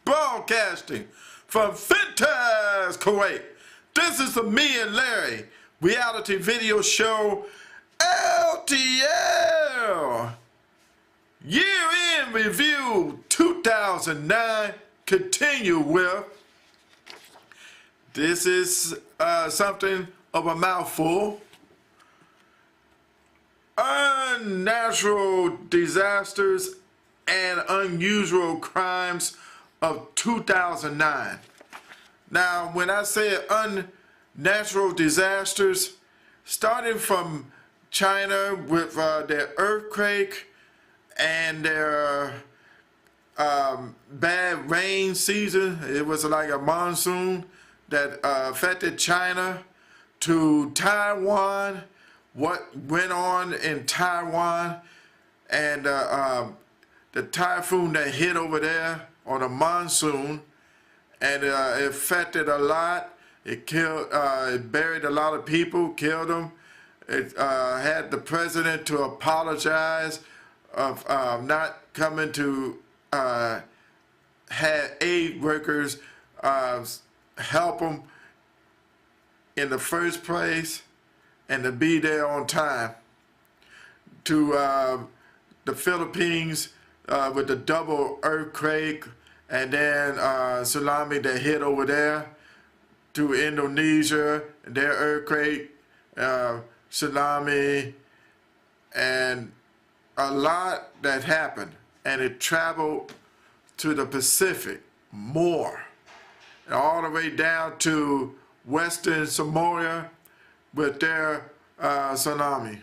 broadcasting from Fintaz, Kuwait. This is the Me and Larry reality video show LTL. Year-end review 2009. Continue with. This is something of a mouthful. Unnatural disasters and unusual crimes of 2009. Now, when I say unnatural disasters, starting from China with their earthquake and their bad rain season, it was like a monsoon that affected China, to Taiwan, what went on in Taiwan, and the typhoon that hit over there on a monsoon, and it affected a lot. It killed, it buried a lot of people, killed them. It had the president to apologize of not coming to had aid workers help them in the first place, and to be there on time. To the Philippines with the double earthquake and then tsunami that hit over there. To Indonesia, their earthquake, tsunami, and a lot that happened. And it traveled to the Pacific more, and all the way down to Western Samoa with their tsunami.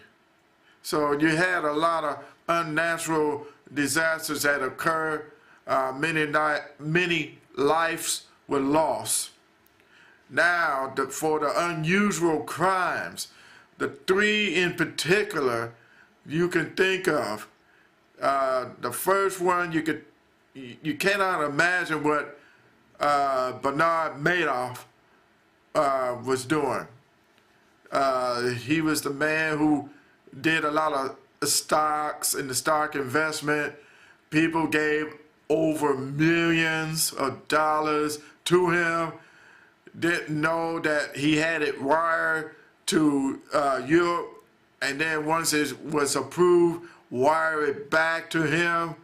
So you had a lot of unnatural disasters that occurred. Many lives were lost. Now, for the unusual crimes, the three in particular you can think of. The first one, you cannot imagine what Bernard Madoff was doing. He was the man who did a lot of stocks in the stock investment. People gave over millions of dollars to him. Didn't know that he had it wired to Europe, and then once it was approved, wire it back to him.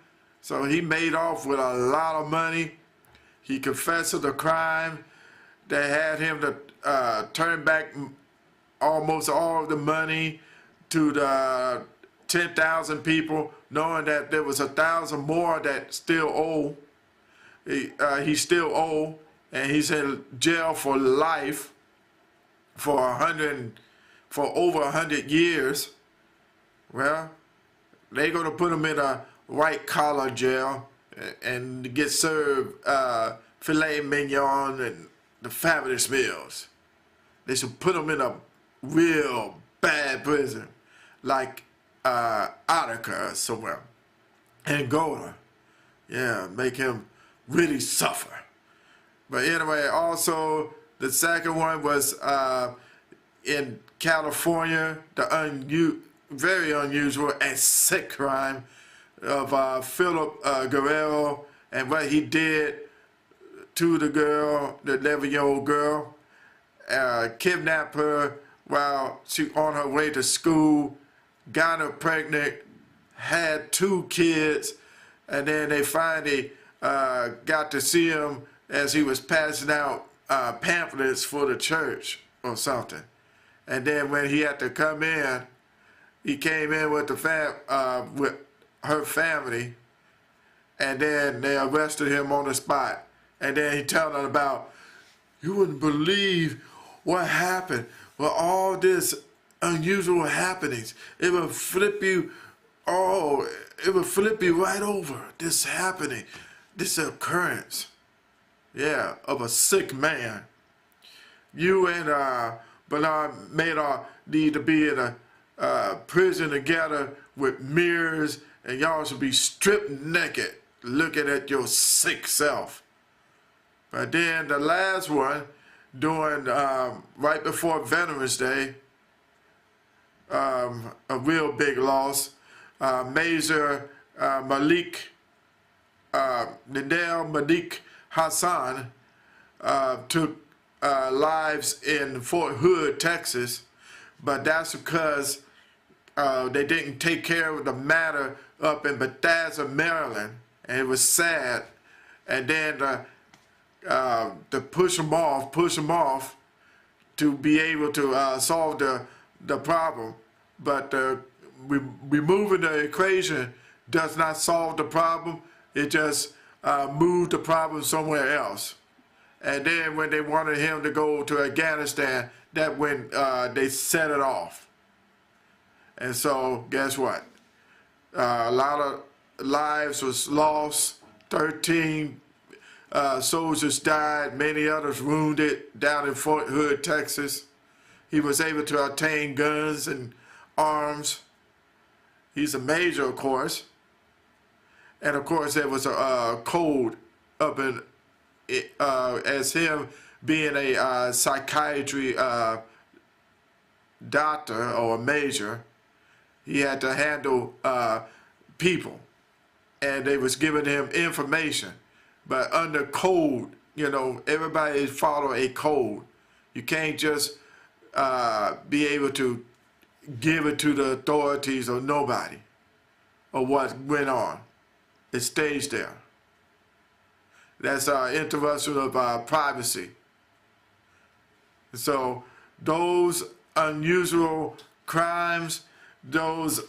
So he made off with a lot of money. He confessed to the crime. They had him to turn back almost all of the money to the 10,000 people, knowing that there was 1,000 more that still owe. He still owe, and he's in jail for life for over 100 years. Well, they're gonna put him in a white collar jail and get served filet mignon and the fabulous meals. They should put him in a real bad prison like Attica or somewhere, Angola. Yeah, make him really suffer. But anyway, also the second one was in California, the very unusual and sick crime of Philip Guerrero, and what he did to the girl, the 11-year-old girl, kidnapped her while she on her way to school, got her pregnant, had 2 kids, and then they finally got to see him as he was passing out pamphlets for the church or something. And then when he had to come in, he came in with with her family, and then they arrested him on the spot. And then he told them about, you wouldn't believe what happened with all this unusual happenings. It would flip you, it would flip you right over, this happening, this occurrence, yeah, of a sick man. You and Bernard Madoff need to be in a prison together with mirrors, and y'all should be stripped naked looking at your sick self. But then the last one, during right before Veterans Day, a real big loss. Major Malik Hassan took lives in Fort Hood, Texas, but that's because they didn't take care of the matter up in Bethesda, Maryland, and it was sad. And then to push them off to be able to solve the problem. But removing the equation does not solve the problem. It just moved the problem somewhere else. And then when they wanted him to go to Afghanistan, that when they set it off. And so guess what? A lot of lives was lost. 13 soldiers died, many others wounded down in Fort Hood, Texas. He was able to obtain guns and arms. He's a major, of course. And of course, there was a code up in as him being a psychiatry doctor or a major. He had to handle people, and they was giving him information. But under code, you know, everybody follow a code. You can't just be able to give it to the authorities or nobody or what went on. It stays there. That's our interruption of privacy. So those unusual crimes, those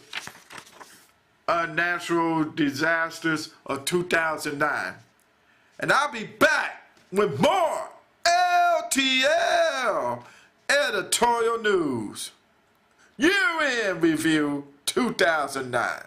unnatural disasters of 2009. And I'll be back with more LTL editorial news. Year-end review 2009.